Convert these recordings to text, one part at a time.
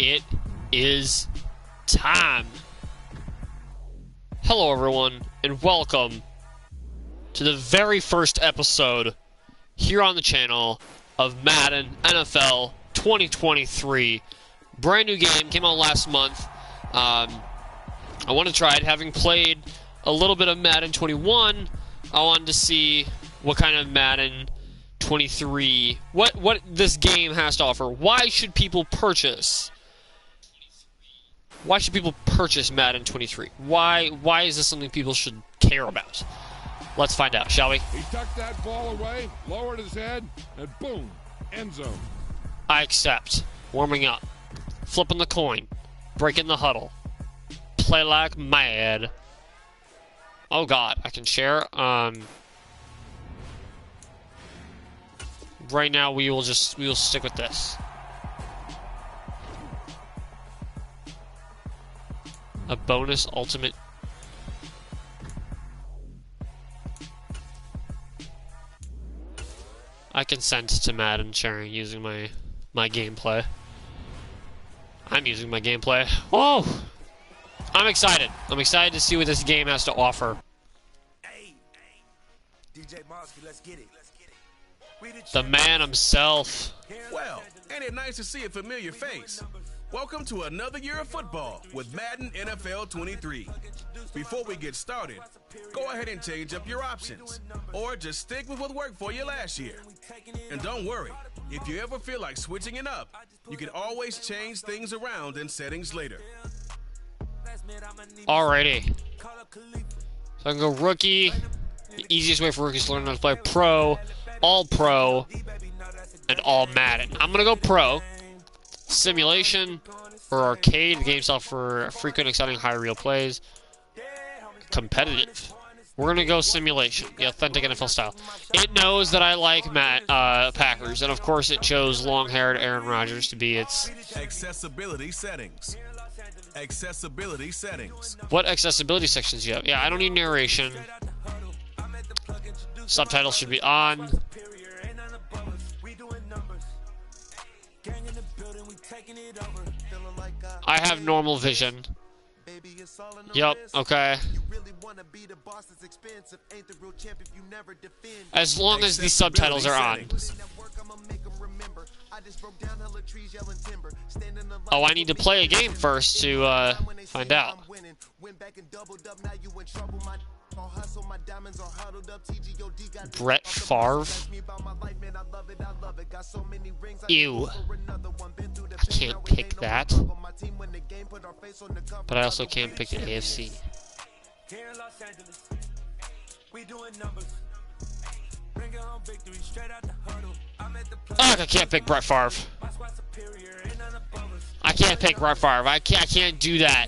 It is time. Hello everyone, and welcome to the very first episode here on the channel of Madden NFL 2023. Brand new game, came out last month. I want to try it. Having played a little bit of Madden 21, I wanted to see what kind of Madden 23, what this game has to offer. Why should people purchase? Why should people purchase Madden 23? Why is this something people should care about? Let's find out, shall we? He tucked that ball away, lowered his head, and boom, end zone. I accept. Warming up. Flipping the coin. Breaking the huddle. Play like mad. Oh god, I can share. Right now we will stick with this. A bonus ultimate. I consent to Madden sharing using my gameplay. I'm using my gameplay. Oh! I'm excited. I'm excited to see what this game has to offer. Hey, DJ Mosky, let's get it. The man himself. Well, ain't it nice to see a familiar face? Welcome to another year of football with Madden NFL 23. Before we get started, go ahead and change up your options, or just stick with what worked for you last year. And don't worry, if you ever feel like switching it up, you can always change things around in settings later. Alrighty. So I can go rookie. The easiest way for rookies to learn how to play pro, all pro, and all Madden. I'm gonna go pro. Simulation or arcade, the game style for frequent, exciting, high real plays. Competitive. We're gonna go simulation, the authentic NFL style. It knows that I like Packers, and of course it chose long-haired Aaron Rodgers to be its accessibility settings. Accessibility settings. What accessibility sections do you have? Yeah, I don't need narration. Subtitles should be on. I have normal vision. Yup, okay. As long as the subtitles are on. Oh, I need to play a game first to find out. Brett Favre? Ew. I can't pick that. But I also can't pick the AFC. Oh, I can't pick Brett Favre. I can't pick Brett Favre. I can't do that.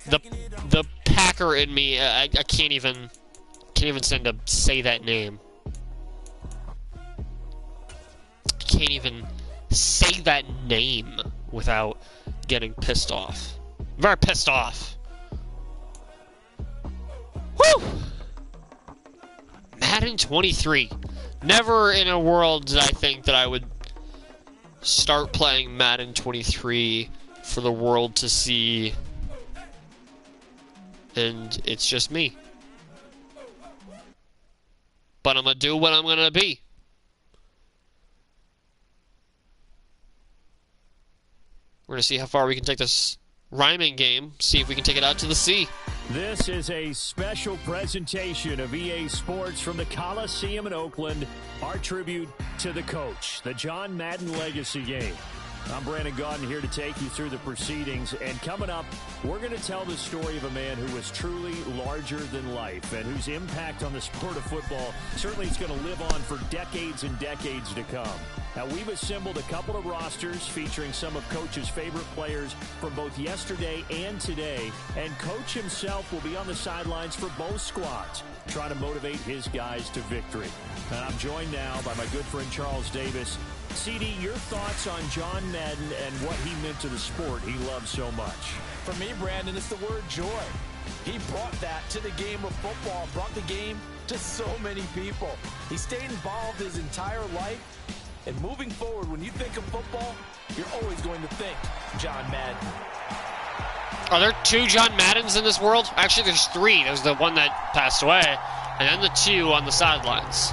The Packer in me, I can't even stand to say that name. I can't even say that name without getting pissed off. I'm very pissed off. Woo! Madden 23. Never in a world did I think that I would start playing Madden 23 for the world to see. And it's just me. But I'm gonna do what I'm gonna be. We're gonna see how far we can take this rhyming game, see if we can take it out to the sea. This is a special presentation of EA Sports from the Coliseum in Oakland, our tribute to the coach, the John Madden Legacy Game. I'm Brandon Gaudin here to take you through the proceedings, and coming up, we're going to tell the story of a man who was truly larger than life and whose impact on the sport of football certainly is going to live on for decades and decades to come. Now, we've assembled a couple of rosters featuring some of Coach's favorite players from both yesterday and today, and Coach himself will be on the sidelines for both squads, trying to motivate his guys to victory. And I'm joined now by my good friend Charles Davis. CD, your thoughts on John Madden and what he meant to the sport he loves so much? For me, Brandon, it's the word joy. He brought that to the game of football, brought the game to so many people. He stayed involved his entire life, And moving forward, when you think of football, you're always going to think John Madden. Are there 2 John Maddens in this world? Actually, there's 3. There's the one that passed away, and then the 2 on the sidelines.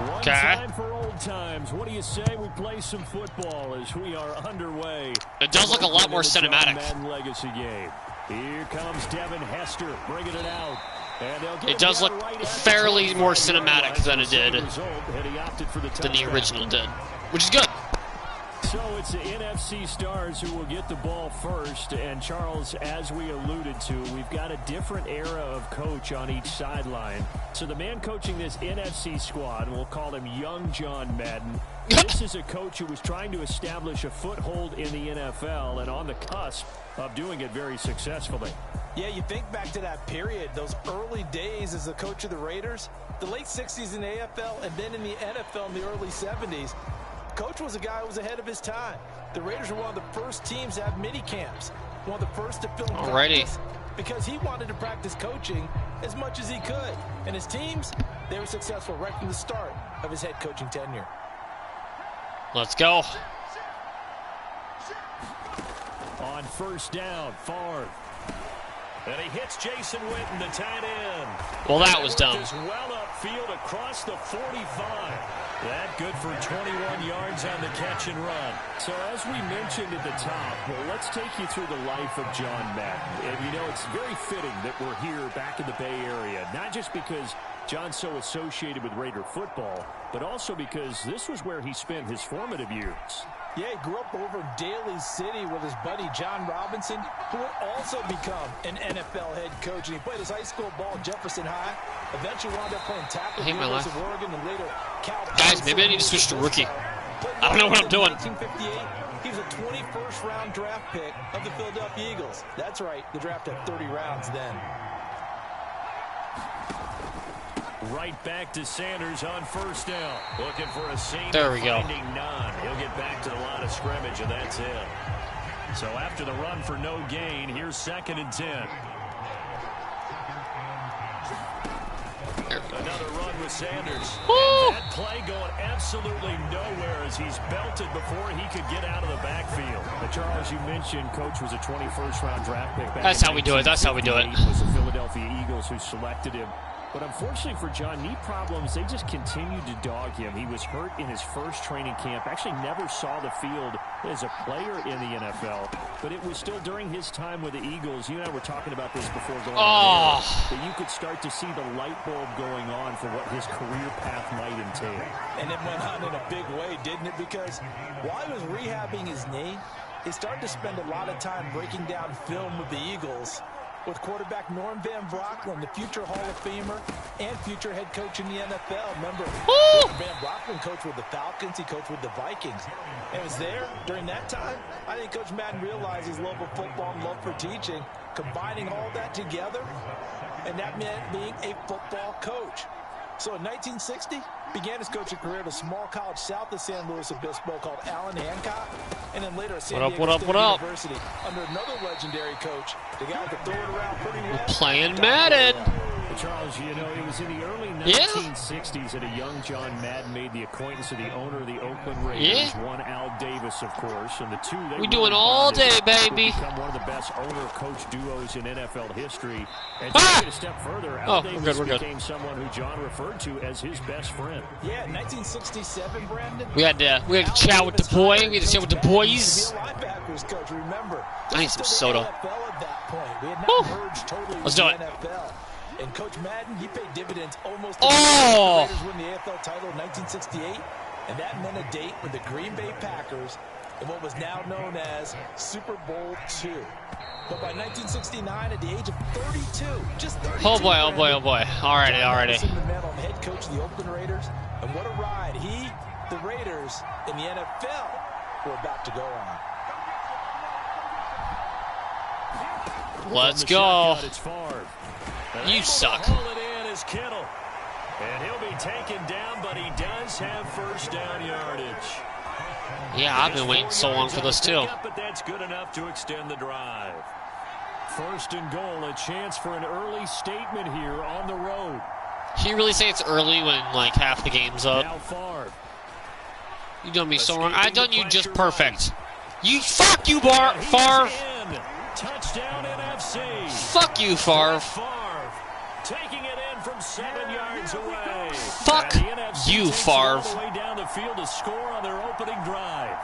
One time for old times. What do you say we play some football as we are underway? It does look a lot more cinematic. Madden Legacy game. Here comes Devin Hester bringing it out. It does look fairly more cinematic than it did, than the original did, which is good. So it's the NFC stars who will get the ball first. And Charles, as we alluded to, we've got a different era of coach on each sideline. So the man coaching this NFC squad, we'll call him Young John Madden. This is a coach who was trying to establish a foothold in the NFL and on the cusp of doing it very successfully. Yeah, you think back to that period, those early days as the coach of the Raiders, the late 60s in the AFL and then in the NFL in the early 70s. Coach was a guy who was ahead of his time. The Raiders were one of the first teams to have mini camps, one of the first to film practice, because he wanted to practice coaching as much as he could. And his teams, they were successful right from the start of his head coaching tenure. Let's go. On first down, Favre. And he hits Jason Witten, the tight end. Well, that was dumb. Well upfield across the 45. That good for 21 yards on the catch and run. So as we mentioned at the top, well, let's take you through the life of John Madden. And, you know, it's very fitting that we're here back in the Bay Area, not just because John's so associated with Raider football, but also because this was where he spent his formative years. Yeah, he grew up over in Daly City with his buddy John Robinson, who would also become an NFL head coach. And he played his high school ball at Jefferson High, eventually wound up playing tackle at the University of Oregon, and later Cal. Guys, maybe I need to switch to rookie. I don't know what I'm doing. 1958, he was a 21st round draft pick of the Philadelphia Eagles. That's right, the draft had 30 rounds then. Right back to Sanders on first down. Looking for a seam. There we go. Finding none. He'll get back to the line of scrimmage, and that's it. So after the run for no gain, here's 2nd and 10. Another run with Sanders. That play going absolutely nowhere as he's belted before he could get out of the backfield. But Charles, you mentioned Coach was a 21st round draft pick back. That's how we do it. That's how we do it. It was the Philadelphia Eagles who selected him. But unfortunately for John, knee problems, they just continued to dog him. He was hurt in his first training camp, actually never saw the field as a player in the NFL. But it was still during his time with the Eagles. You and I were talking about this before going on air, that you could start to see the light bulb going on for what his career path might entail. And it went on in a big way, didn't it? Because while he was rehabbing his knee, he started to spend a lot of time breaking down film with the Eagles, with quarterback Norm Van Brocklin, the future Hall of Famer and future head coach in the NFL. Remember, Van Brocklin coached with the Falcons, he coached with the Vikings. And it was there during that time, I think Coach Madden realized his love of football and love for teaching, combining all that together, and that meant being a football coach. So in 1960, began his coaching career at a small college south of San Luis Obispo called Allen Hancock, and then later at San Diego State University under another legendary coach, the guy who could throw it around pretty well. Playing Madden. Charles, you know, it was in the early 1960s that a young John Madden made the acquaintance of the owner of the Oakland Raiders, one Al Davis, of course, and the two they we doing all day, baby. Become one of the best owner-coach duos in NFL history. And to take it a step further, Al Davis became someone who John referred to as his best friend. Yeah, 1967, Brandon. We had to chat with the boy. We had to chat with the boys. Linebackers coach, remember? I need some soda. At that point. We had not merged totally Let's do it. NFL. And Coach Madden, he paid dividends almost the Raiders win the AFL title in 1968, and that meant a date with the Green Bay Packers in what was now known as Super Bowl II. But by 1969, at the age of 32, just 32. Oh boy, oh boy, oh boy. Alrighty. The man on head coach of the Oakland Raiders, and what a ride he, the Raiders, and the NFL were about to go on. Let's go. You suck. And he'll be taken down, but he does have first down yardage. Yeah, I've been waiting so long for this too. But that's good enough to extend the drive. First and goal, a chance for an early statement here on the road. He really say it's early when like half the game's up. Now Favre. You done me so wrong. I done you just perfect. You fuck you, Favre. Touchdown NFC. Fuck you, Favre. Taking it in from 7 yards away. Fuck you, Favre. All the way down the field to score on their opening drive.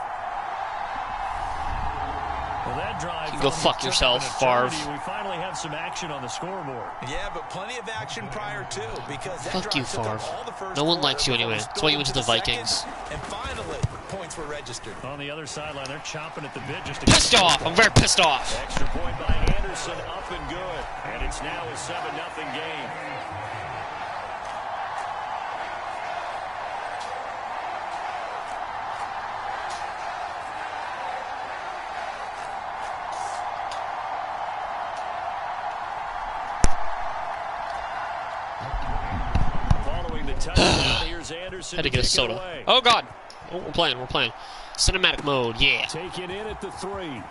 Well, that drive, you can go fuck yourself, Favre. We finally have some action on the scoreboard. Yeah, but plenty of action prior to, because that fuck you, drive took Favre. up all the first No one quarter, likes you anyway. That's why you went to the Vikings. And finally, points were registered. On the other sideline, they're chomping at the bit. Just to pissed off. I'm very pissed off. Extra point by Anderson, up and good. And it's now a 7-0 game. Had to get a soda. Oh God! Oh, we're playing. We're playing. Cinematic mode. Yeah. Take it in at the 3. And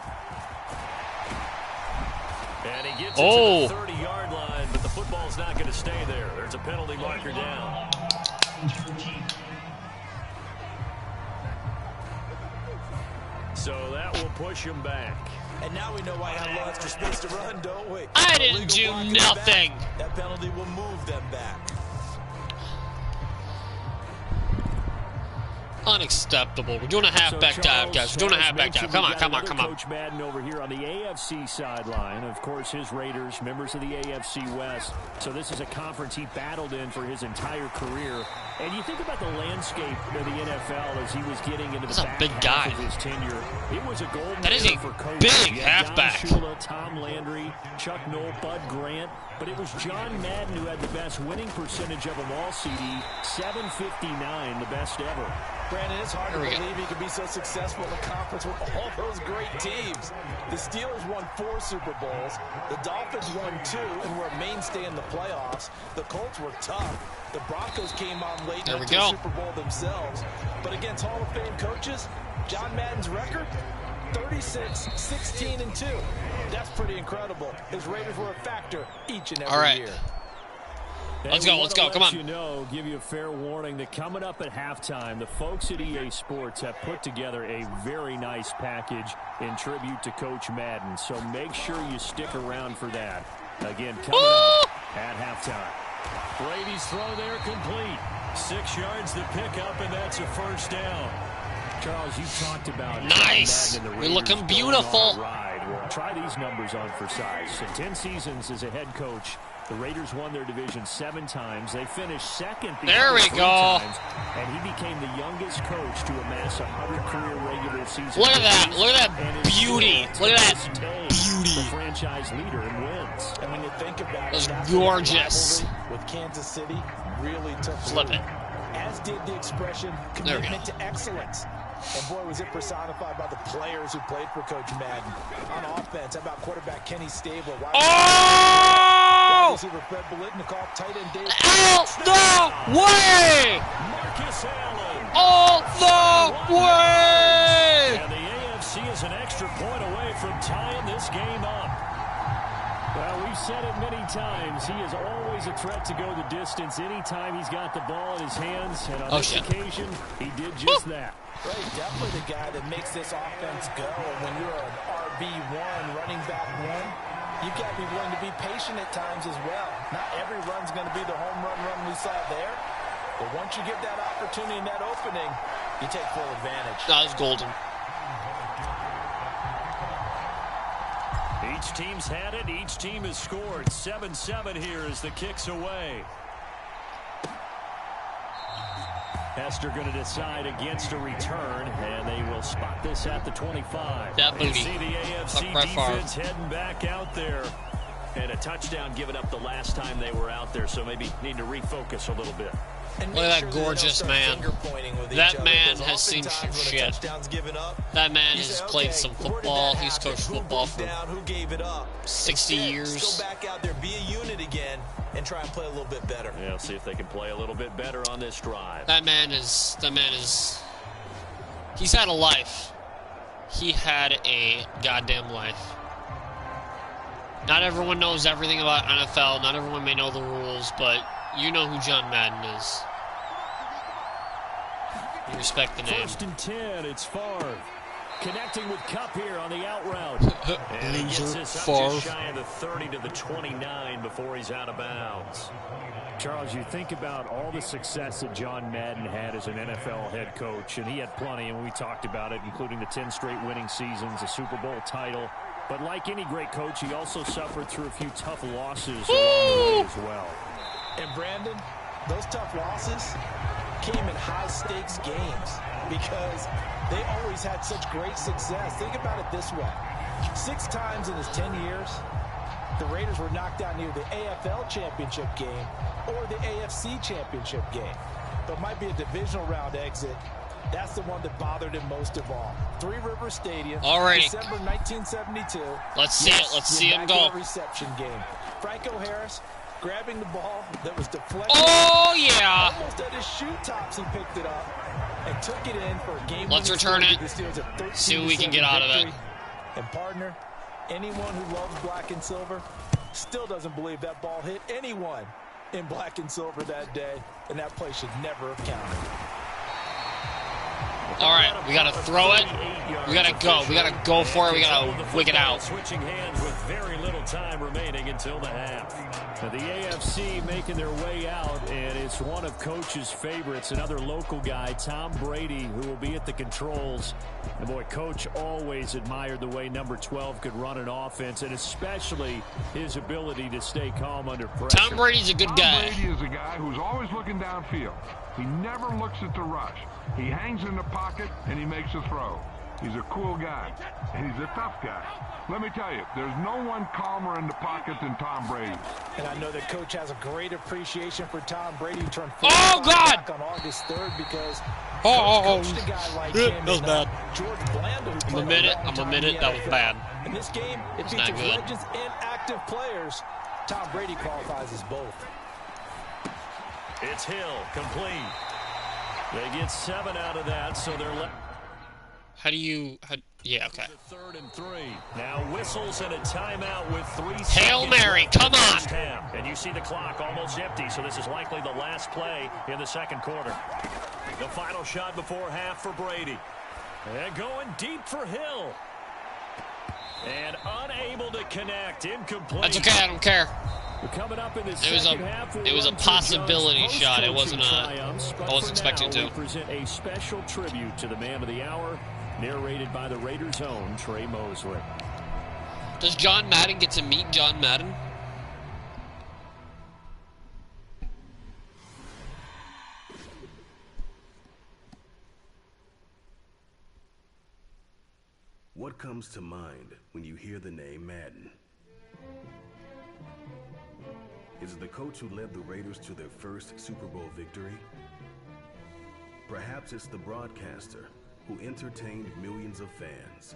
he gets it to the 30-yard line, but the football's not going to stay there. There's a penalty marker down. So that will push him back. And now we know why I have extra space to run, don't we? I didn't do nothing. That penalty will move them back. Unacceptable. We're doing a halfback dive, guys. We're doing a halfback dive. Come on, come on, come on. Coach Madden over here on the AFC sideline. Of course, his Raiders, members of the AFC West. So this is a conference he battled in for his entire career. And you think about the landscape of the NFL as he was getting into the back half of his tenure. It was a golden era for coaches. Big halfback. Don Shula, Tom Landry, Chuck Noll, Bud Grant. But it was John Madden who had the best winning percentage of them all, CD. 759, the best ever. Brandon, it's hard to believe he could be so successful in the conference with all those great teams. The Steelers won 4 Super Bowls. The Dolphins won 2 and were a mainstay in the playoffs. The Colts were tough. The Broncos came on late into the Super Bowl themselves. But against Hall of Fame coaches, John Madden's record, 36, 16, and 2. That's pretty incredible. His Raiders were a factor each and every year. Let's go, let's go, come on. Give you a fair warning that coming up at halftime, the folks at EA Sports have put together a very nice package in tribute to Coach Madden. So make sure you stick around for that. Again, coming up at halftime. Brady's throw there complete. 6 yards to pick up, and that's a first down. Charles, you talked about nice. We're looking beautiful. Well, try these numbers on for size. In 10 seasons as a head coach, the Raiders won their division 7 times. They finished second. There we go. Times, and he became the youngest coach to amass 100 career regular seasons. Look at that. Look at that beauty. Look at that beauty. The franchise leader in wins. And when you think about it, that's gorgeous. With Kansas City, really took flip it. As did the expression commitment to excellence. And boy, was it personified by the players who played for Coach Madden. On offense, how about quarterback Kenny Stabler? Oh! Receiver Fred Biletnikoff, tight end Dave. Out the way! Marcus Allen. All the way! And the AFC is an extra point away from tying this game up. Well, we've said it many times. He is always a threat to go the distance anytime he's got the ball in his hands. And on this occasion, he did just that. Right, definitely the guy that makes this offense go. And when you're an RB1, running back 1, you've got to be willing to be patient at times as well. Not every run's going to be the home run we saw there. But once you get that opportunity and that opening, you take full advantage. That was golden. Each team's had it. Each team has scored. 7-7 here as the kick's away. Hester going to decide against a return, and they will spot this at the 25. That booty. You see the AFC defense heading back out there. And a touchdown given up the last time they were out there, so maybe need to refocus a little bit. Look at that gorgeous man. That man has seen some shit. That man has played some football. He's coached football for 60 years. Go back out there, be a unit again, and try and play a little bit better. Yeah, see if they can play a little bit better on this drive. That man is, he's had a life. He had a goddamn life. Not everyone knows everything about NFL. Not everyone may know the rules, but you know who John Madden is. You respect the name. 1st and 10, it's Favre. Connecting with Cup here on the out route. And he gets this up just shy of the 30 to the 29 before he's out of bounds. Charles, you think about all the success that John Madden had as an NFL head coach, and he had plenty, and we talked about it, including the 10 straight winning seasons, a Super Bowl title. But like any great coach, he also suffered through a few tough losses along the way as well. And Brandon, those tough losses came in high-stakes games because they always had such great success. Think about it this way. 6 times in his 10 years, the Raiders were knocked out near the AFL championship game or the AFC championship game. But might be a divisional round exit. That's the one that bothered him most of all. Three Rivers Stadium, December 1972. Let's see it. Let's see him go. Reception game. Franco Harris grabbing the ball that was deflected. Oh, yeah. Almost at his shoe tops, he picked it up and took it in for a game. Let's return it. See what we can get out of it. And partner, anyone who loves black and silver still doesn't believe that ball hit anyone in black and silver that day, and that play should never have counted. All right, we got to throw it. We got to go. We got to go for it. We got to wick it out. Switching hands with very little time remaining until the half. Now the AFC making their way out, and it's one of Coach's favorites, another local guy, Tom Brady, who will be at the controls. And boy, Coach always admired the way number 12 could run an offense, and especially his ability to stay calm under pressure. Tom Brady's a good guy. Tom Brady is a guy who's always looking downfield. He never looks at the rush. He hangs in the pocket, and he makes a throw. He's a cool guy, and he's a tough guy. Let me tell you, there's no one calmer in the pocket than Tom Brady. And I know that Coach has a great appreciation for Tom Brady, who turned back on August 3rd because coached a guy like him. That was bad. George Blanda, who I'm a minute. That was bad. In this game, it features legends and active players. Tom Brady qualifies as both. It's Hill, complete. They get 7 out of that, so they're left. Yeah, okay. 3rd and 3. Now whistles and a timeout with 3 seconds. Hail Mary, come on! And you see the clock almost empty, so this is likely the last play in the second quarter. The final shot before half for Brady. And going deep for Hill. And unable to connect, incomplete. That's okay, I don't care. Coming up in the It was a possibility shot. It wasn't I wasn't expecting to. Present a special tribute to the man of the hour, narrated by the Raiders' own Trey Mosley. Does John Madden get to meet John Madden? What comes to mind when you hear the name Madden? Is it the coach who led the Raiders to their first Super Bowl victory? Perhaps it's the broadcaster who entertained millions of fans.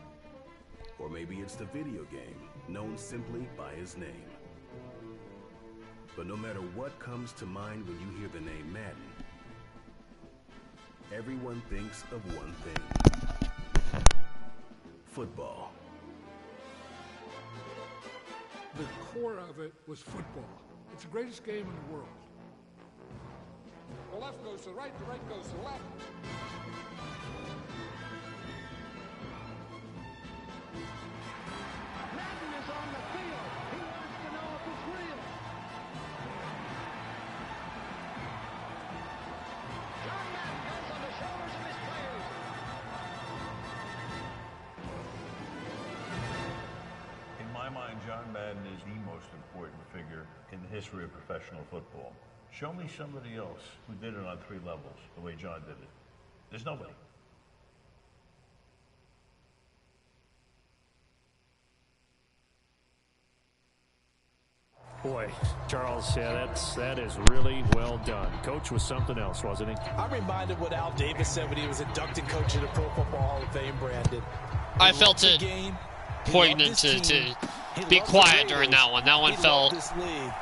Or maybe it's the video game known simply by his name. But no matter what comes to mind when you hear the name Madden, everyone thinks of one thing: football. The core of it was football. It's the greatest game in the world. The left goes to the right goes to the left. Madden is on the field. He wants to know if it's real. John Madden goes on the shoulders of his players. In my mind, John Madden is the most important figure in the history of professional football. Show me somebody else who did it on 3 levels, the way John did it. There's nobody. Boy, Charles, yeah, that is really well done. Coach was something else, wasn't he? I'm reminded what Al Davis said when he was inducted coach of the Pro Football Hall of Fame, Brandon. I felt it poignant to be quiet during that one. That one felt... This league,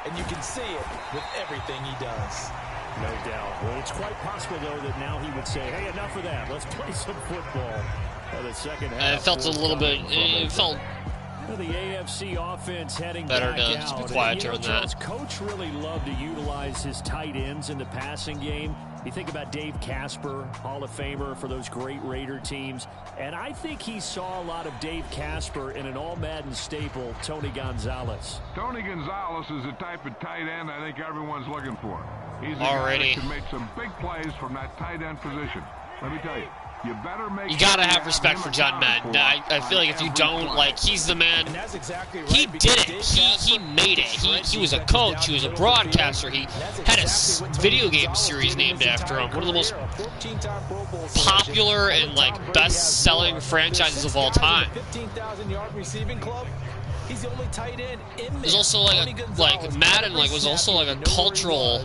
and you can see it with everything he does. No doubt. Well, it's quite possible, though, that now he would say, hey, enough of that. Let's play some football. The second half. It felt a little bit... It felt The AFC offense heading Better back to out. be quiet during that. Coach really loved to utilize his tight ends in the passing game. You think about Dave Casper, Hall of Famer for those great Raider teams. And I think he saw a lot of Dave Casper in an all-Madden staple, Tony Gonzalez. Tony Gonzalez is the type of tight end I think everyone's looking for. He's a Already. guy that can make some big plays from that tight end position. Let me tell you. You gotta have respect for John Madden. I feel like if you don't, like, he's the man. He did it. He made it. He was a coach. He was a broadcaster. He had a video game series named after him. One of the most popular and, like, best-selling franchises of all time. It was also like Madden was also like a cultural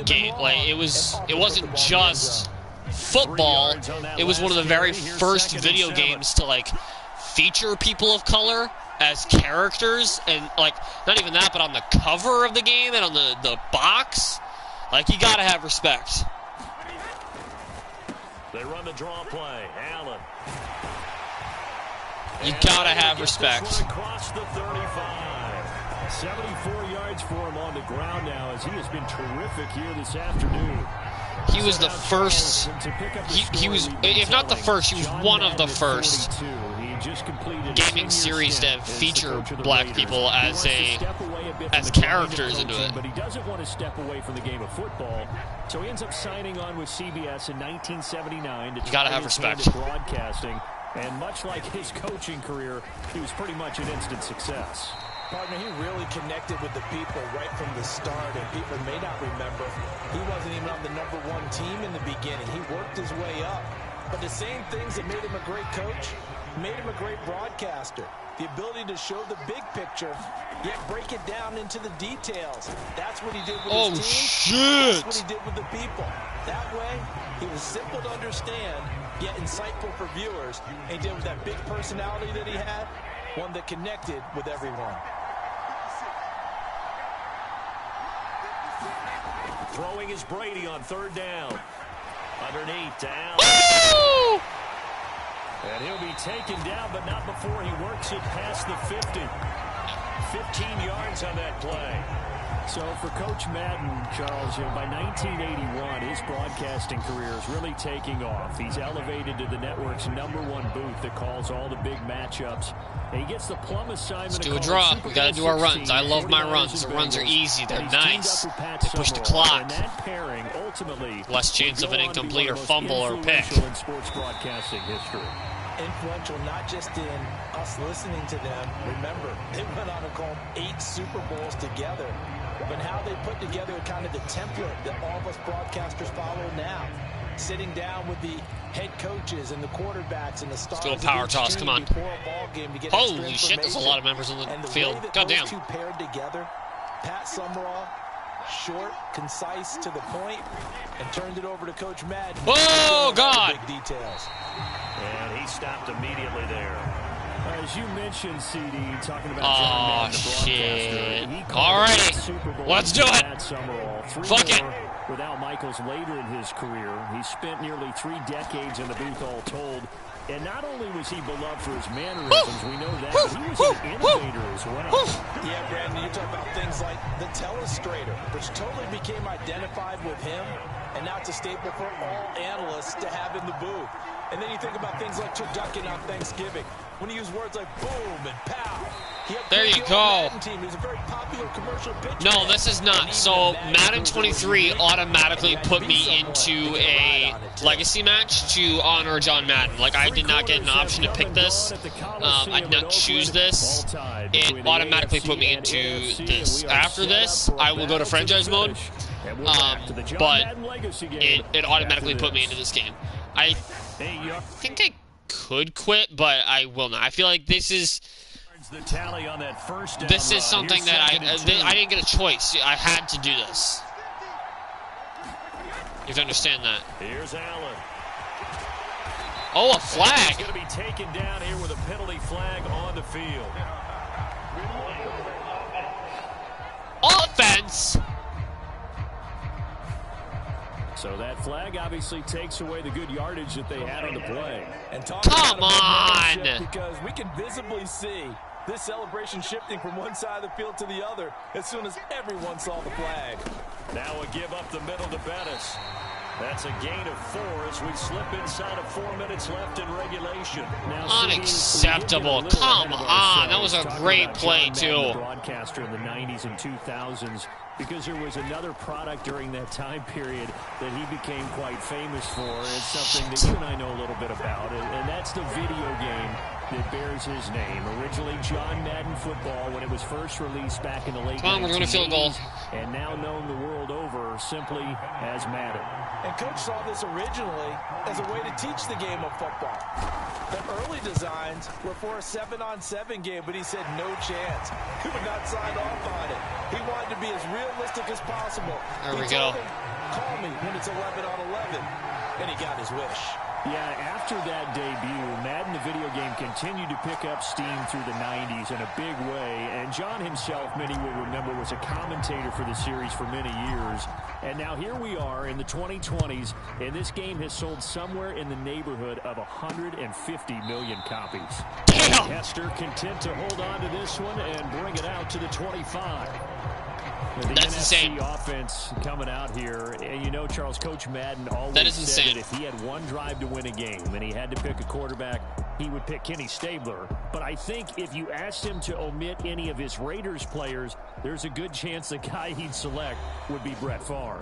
game. Like it wasn't just football. It was one of the very first video games to like feature people of color as characters, and like not even that, but on the cover of the game and on the box. Like you gotta have respect. They run the draw play. Allen. You gotta have respect. Across the 35. 74 yards for him on the ground now, as he has been terrific here this afternoon. He was the first. He was, if not the first, he was one of the first gaming series to feature black people as characters into it. But he doesn't want to step away from the game of football, so he ends up signing on with CBS in 1979 to you gotta have respect. Broadcasting. And much like his coaching career, he was pretty much an instant success. Partner, he really connected with the people right from the start, and people may not remember, he wasn't even on the #1 team in the beginning. He worked his way up. But the same things that made him a great coach made him a great broadcaster. The ability to show the big picture, yet break it down into the details. That's what he did with his team. Shit. That's what he did with the people. That way, he was simple to understand, yet insightful for viewers. And he did with that big personality that he had, one that connected with everyone. Throwing is Brady on 3rd down. Underneath, down. Woo! And he'll be taken down, but not before he works it past the 50. 15 yards on that play. So for Coach Madden, Charles, by 1981, his broadcasting career is really taking off. He's elevated to the network's #1 booth that calls all the big matchups. And he gets the plum assignment. Let's do a draw. We gotta do our runs. I love my runs. The runs are easy. They're nice. They push the clock. Less chance of an incomplete or fumble or pick. In sports broadcasting history. Influential not just in us listening to them. Remember, they went on to call 8 Super Bowls together. But how they put together kind of the template that all of us broadcasters follow now. Sitting down with the head coaches and the quarterbacks and the stars. Let's do a power toss. Come on. Holy shit, there's a lot of members on the field. God damn. Those two paired together, Pat Summerall, short, concise, to the point, and turned it over to Coach Madden. Oh, God. Big details. And he stopped immediately there. As you mentioned, CD, talking about John Madden, the shit. Alrighty. Let's do it. Fuck it. With Al Michaels later in his career, he spent nearly 3 decades in the booth all told. And not only was he beloved for his mannerisms, we know that, but he was an innovator as well. Yeah, Brandon, you talk about things like the telestrator, which totally became identified with him, and now it's a staple for all analysts to have in the booth. And then you think about things like turducken on Thanksgiving, when you use words like boom and pow. There you go. Team. He was a very popular commercial pitcher. No, this is not. So Madden 23 automatically put me into a legacy match to honor John Madden. Like, I did not get an option to pick this. I did not choose this. It automatically put me into this. After this, I will go to franchise mode. But it automatically put me into this game. I think I could quit, but I will not. I feel like this is something that I didn't get a choice. I had to do this. You have to understand that. Here's Allen. Oh, a flag. He's going to be taken down here with a penalty flag on the field. Offense. So that flag obviously takes away the good yardage that they had on the play. And come on! Because we can visibly see this celebration shifting from one side of the field to the other as soon as everyone saw the flag. Now a give up the middle to Bettis. That's a gain of 4 as we slip inside of 4 minutes left in regulation. Now, unacceptable. Come on. That was a great play, too. Broadcaster in the 90s and 2000s, because there was another product during that time period that he became quite famous for. It's something that you and I know a little bit about, and that's the video game that bears his name. Originally John Madden Football when it was first released back in the late 1980s. We're going to field goal. And now known the world over simply as Madden. And Coach saw this originally as a way to teach the game of football. The early designs were for a 7-on-7 game, but he said no chance. He would not sign off on it. He wanted to be as realistic as possible. There we go. Call me when it's 11-on-11. And he got his wish. Yeah, after that debut, Madden, the video game, continued to pick up steam through the 90s in a big way. And John himself, many will remember, was a commentator for the series for many years. And now here we are in the 2020s, and this game has sold somewhere in the neighborhood of 150 million copies. Damn! Hester content to hold on to this one and bring it out to the 25. The That's NFC insane. offense coming out here, and you know, Charles, Coach Madden always That is said insane. that if he had one drive to win a game and he had to pick a quarterback, he would pick Kenny Stabler. But I think if you asked him to omit any of his Raiders players, there's a good chance the guy he'd select would be Brett Favre.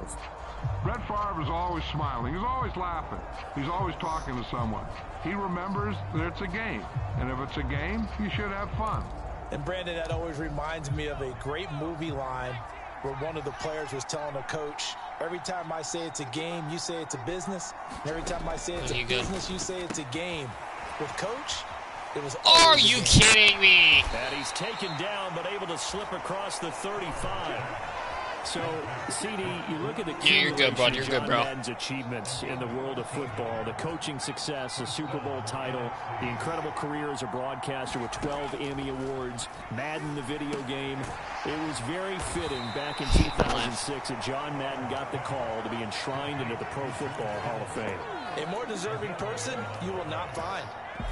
Brett Favre is always smiling. He's always laughing. He's always talking to someone. He remembers that it's a game. And if it's a game, you should have fun. And Brandon, that always reminds me of a great movie line where one of the players was telling a coach, every time I say it's a game, you say it's a business. And every time I say it's a business, you say it's a game. With Coach, it was always Are you kidding me? And he's taken down, but able to slip across the 35. So, CD, you look at the you're good, bud. You're good, bro. Madden's achievements in the world of football, the coaching success, the Super Bowl title, the incredible career as a broadcaster with 12 Emmy Awards, Madden, the video game. It was very fitting back in 2006 that John Madden got the call to be enshrined into the Pro Football Hall of Fame. A more deserving person you will not find.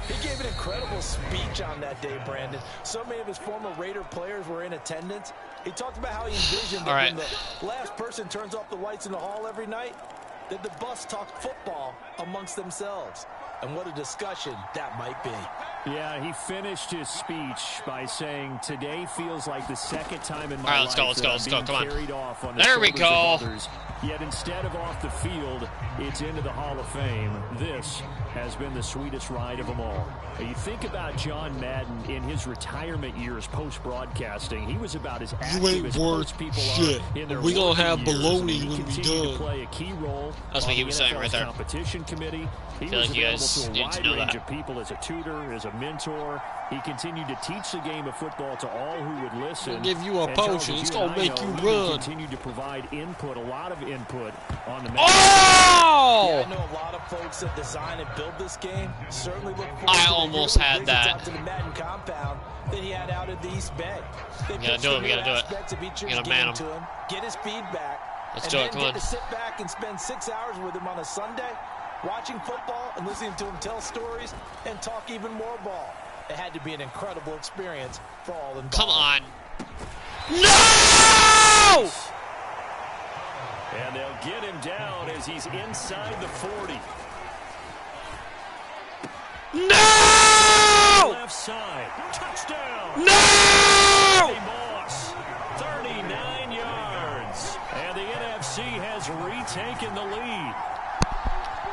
He gave an incredible speech on that day, Brandon. So many of his former Raider players were in attendance. He talked about how he envisioned that when the last person turns off the lights in the hall every night, that the bus talked football amongst themselves. And what a discussion that might be. Yeah, he finished his speech by saying, today feels like the second time in my life let's go. Come on. There we go. Others. Yet instead of off the field, it's into the Hall of Fame. This has been the sweetest ride of them all. You think about John Madden in his retirement years post-broadcasting. He was about as active as most people are in their we gonna have years. baloney when we continued done. To play a key role. That's what he was saying right there. Competition committee. He feel was like you available guys to a need wide to know range that. of people as a tutor, as a mentor. He continued to teach the game of football to all who would listen. We'll give you a potion. It's gonna make you he run. continued to provide input, a lot of input on the match. Oh! Yeah, I know a lot of folks that design and build this game certainly look forward I to almost had that. out to the Madden compound that he had out at the East Bay. They We gotta do it. We gotta do it. We gotta man him. to him, get his feedback. Let's and do then it. Come get on. to sit back and spend 6 hours with him on a Sunday, watching football and listening to him tell stories and talk even more ball. It had to be an incredible experience for all involved. Come on. No! And they'll get him down as he's inside the 40. No! Left side. Touchdown. No! Moss, 39 yards. And the NFC has retaken the lead.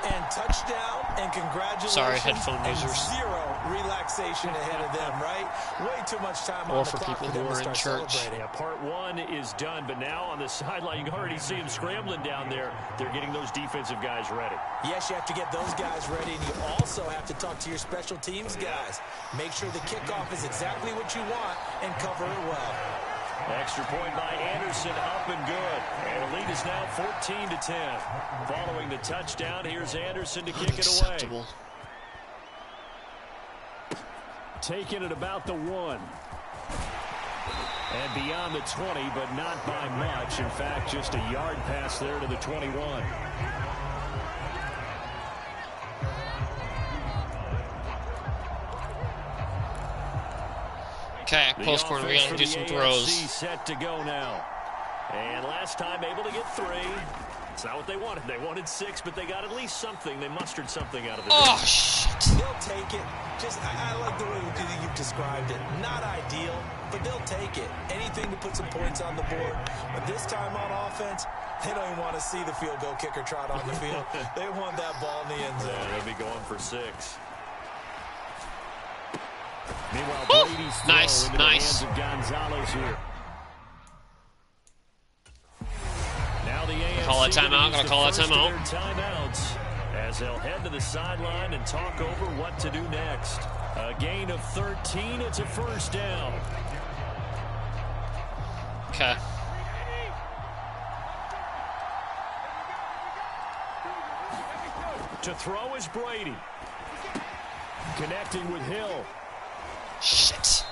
And touchdown and congratulations. Sorry, headphone and users. Zero relaxation ahead of them, right? Way too much time Or on for the clock people them who to are in start church. celebrating. Yeah, part one is done, but now on the sideline, you can already see them scrambling down there. They're getting those defensive guys ready. Yes, you have to get those guys ready, and you also have to talk to your special teams guys. Make sure the kickoff is exactly what you want and cover it well. Extra point by Anderson, up and good. And the lead is now 14-10. Following the touchdown, here's Anderson to kick it away. Unacceptable. Taking it about the 1. And beyond the 20, but not by much. In fact, just a yard pass there to the 21. Okay, close corner. We gotta do some throws. Set to go now. And last time able to get 3. It's not what they wanted. They wanted 6, but they got at least something. They mustered something out of the Oh, shit. They'll take it. I like the way you've described it. Not ideal, but they'll take it. Anything to put some points on the board. But this time on offense, they don't even want to see the field goal kicker trot on the field. They want that ball in the end zone. Yeah, they'll be going for 6. Meanwhile, Woo! Brady's throw Nice, into nice. the hands of Gonzalez here. Now the AFC Call that timeout, gotta call that timeout. Timeouts as they'll head to the sideline and talk over what to do next. A gain of 13, it's a first down. Okay. To throw is Brady. Connecting with Hill. Shit.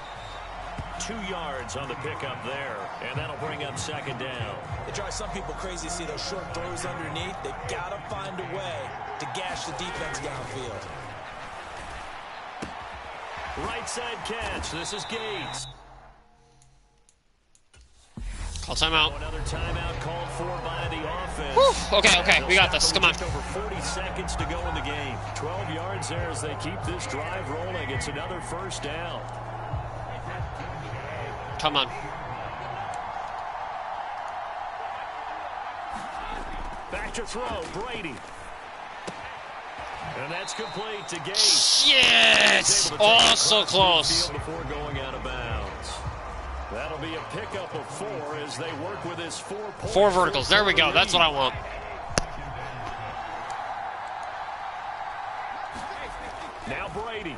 2 yards on the pickup there, and that'll bring up second down. It drives some people crazy to see those short throws underneath. They've got to find a way to gash the defense downfield. Right side catch. This is Gates. Call timeout. Another timeout called for by the offense. Whew. Okay, we got this. Come on. Just over 40 seconds to go in the game. 12 yards there as they keep this drive rolling. It's another first down. Come on. Back to throw, Brady. And that's complete to Gates. Shit! Oh, so close. Before going out of bounds. That'll be a pickup of 4 as they work with his 4-point. 4 verticals. There we go. That's what I want. Now Brady.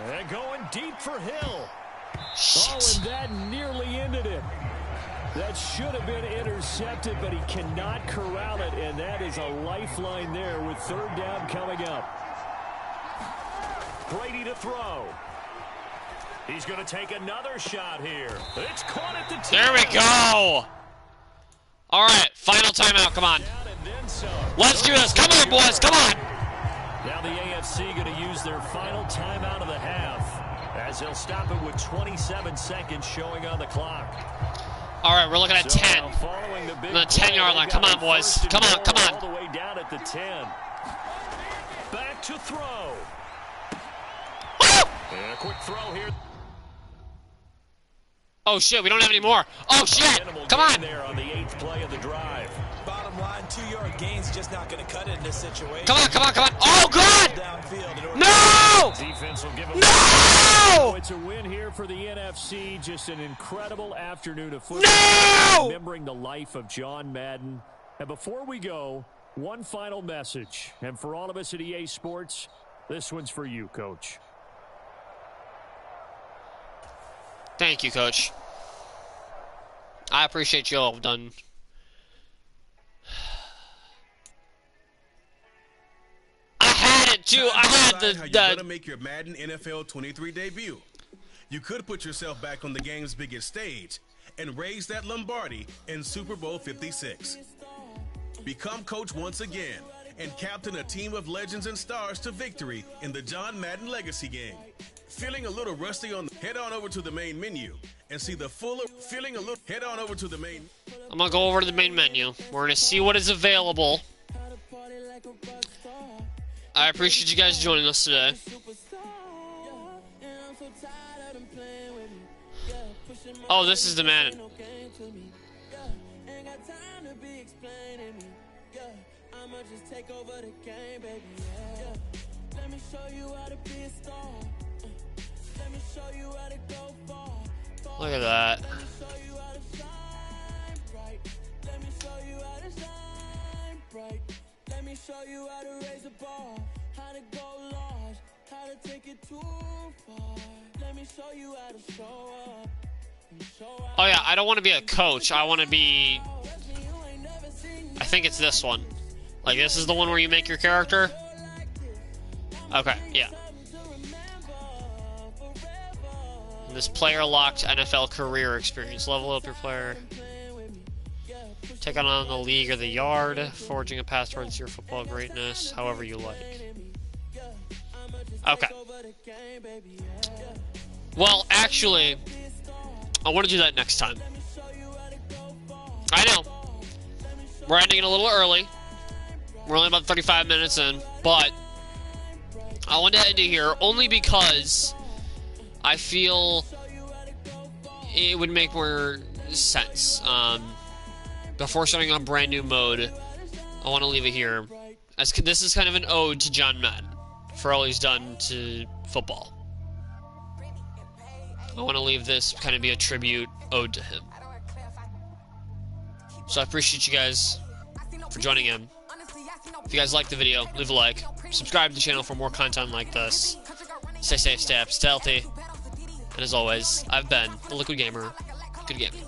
And going deep for Hill. Shit. Oh, and that nearly ended it. That should have been intercepted, but he cannot corral it, and that is a lifeline there with third down coming up. Brady to throw. He's going to take another shot here. It's caught at the 10. There we go. All right, final timeout. Come on. Let's do this. Come on, boys. Come on. Now the AFC going to use their final timeout of the half as they'll stop it with 27 seconds showing on the clock. All right, we're looking at 10. The 10-yard line. Come on, boys. Come on, come on. All the way down at the 10. Back to throw. And a quick throw here. Oh, shit, we don't have any more. Oh, shit. Come on. There on the 8th play of the drive. Bottom line, 2-yard gain's just not going to cut it in this situation. Come on, come on, come on. Oh, God. No! Defense will give him No! It's a win here for the NFC. Just an incredible afternoon of football. No! Remembering the life of John Madden. And before we go, one final message. And for all of us at EA Sports, this one's for you, Coach. Thank you, Coach. I appreciate you all have done. I had it too. I had How you're gonna make your Madden NFL 23 debut. You could put yourself back on the game's biggest stage and raise that Lombardi in Super Bowl 56. Become coach once again and captain a team of legends and stars to victory in the John Madden Legacy game. Feeling a little rusty head on over to the main menu and see the head on over to the main. I'm gonna go over to the main menu. We're gonna see what is available. I appreciate you guys joining us today. Oh, this is the Madden. Look at that. Let me show you how to raise a ball, how to go large, how to take it too far. Let me show you how to show up. Oh yeah, I don't want to be a coach. I want to be... I think it's this one. Like, this is the one where you make your character? Okay, yeah. And this player-locked NFL career experience. Level up your player. Take on the league or the yard. Forging a path towards your football greatness. However you like. Okay. Well, actually, I want to do that next time. I know. We're ending it a little early. We're only about 35 minutes in. But I want to end it here only because I feel it would make more sense. Before starting on brand new mode, I want to leave it here. As this is kind of an ode to John Madden for all he's done to football. I want to leave this kind of be a tribute ode to him. So I appreciate you guys for joining in. If you guys liked the video, leave a like. Subscribe to the channel for more content like this. Stay safe, stay up, stay healthy. And as always, I've been the Liquid Gamer. Good gaming.